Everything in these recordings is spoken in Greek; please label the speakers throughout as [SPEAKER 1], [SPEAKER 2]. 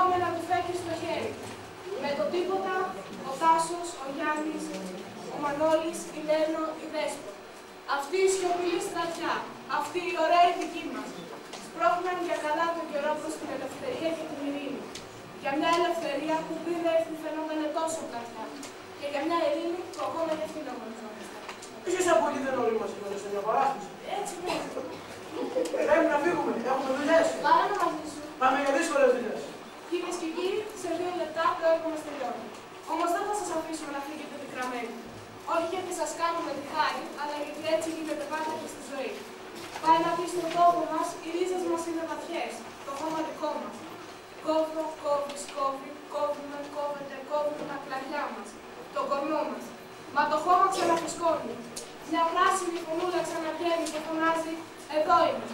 [SPEAKER 1] πάμε να του φέρει στο χέρι. Με το τίποτα, ο Τάσος, ο Γιάννης, ο Μανώλης, η Λένο, η Δέσπο. Αυτή η σιωπηλή στρατιά, αυτή η ωραία δική μας, σπρώχναν για καλά τον καιρό προς την ελευθερία και την ειρήνη. Για μια ελευθερία που πριν έρθει φαινόμενε τόσο πλατιά. Και για μια ειρήνη που ακόμα και αυτή να αγωνιζόμαστε.
[SPEAKER 2] Εσείς από εκεί δεν ορίμασε μέσα σε μια παράσταση.
[SPEAKER 1] Έτσι μόνο.
[SPEAKER 2] Πρέπει να φύγουμε, έχουμε δουλειές.
[SPEAKER 1] Πάρα να μαζί σου.
[SPEAKER 2] Πάμε για δύσκολες δουλειές.
[SPEAKER 1] Κυρίες και κύριοι, σε 2 λεπτά το έργο μας τελειώνει. Όμως δεν θα σας αφήσουμε να φύγετε πικραμένοι. Όχι γιατί σας κάνουμε τη χάρη, αλλά γιατί έτσι γίνεται πάντα και στη ζωή. Πάει να πει στον τόπο μας, οι ρίζες μας είναι βαθιές, το χώμα δικό μας. Κόβω, κόβεις, κόβει, κόβουμε, κόβεται, κόβουμε τα κλαδιά μας, το κορμό μας. Μα το χώμα ξαναφυσκώνει. Μια πράσινη φωνούλα ξαναβγαίνει και φωνάζει, εδώ είμαι.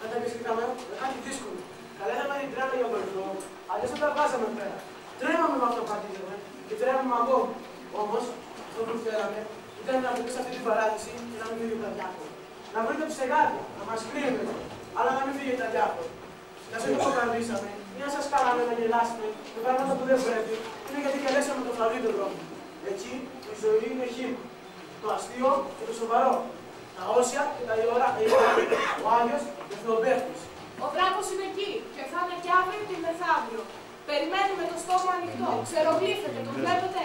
[SPEAKER 2] Αν τα επισκεφτήκαμε, με κάτι δύσκολο. Καλά θα πάρει τρένα για βοηθό, αλλιώς δεν τα βγάζαμε πέρα. Τρέμαμε με αυτό που πατήσαμε και τρέμαμε ακόμα. Όμως, αυτό που φέραμε ήταν να βρείτε σε αυτή την παράδειση και να μην φύγει τα διάφορα. Να βρείτε ψεγάδια, να μας κρύβετε, αλλά να μην φύγει τα διάφορα. Να σας υποκαλύψαμε ή να σας κάναμε να γελάσουμε με πράγματα που δεν πρέπει, είναι γιατί καλέσαμε το φλαβί τον δρόμο. Έτσι, η ζωή είναι χύμα. Το αστείο και το σοβαρό. Τα όσια και τα ιερά. Ο Άγιος και ο Θεοπαίχτης.
[SPEAKER 1] Ο δράκος είναι εκεί και θα είναι κι αύριο και μεθαύριο. Περιμένουμε το στόμα ανοιχτό. Ξερογλύφεται, τον βλέπετε.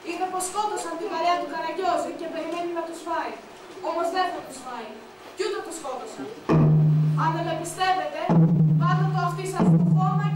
[SPEAKER 1] Είδε πως σκότωσαν την παρέα του Καραγκιόζη και περιμένει να τους φάει. Όμως δεν θα τους φάει. Κι ούτε τους σκότωσαν. Αν δεν με πιστεύετε, βάλτε το αυτί σας στο χώμα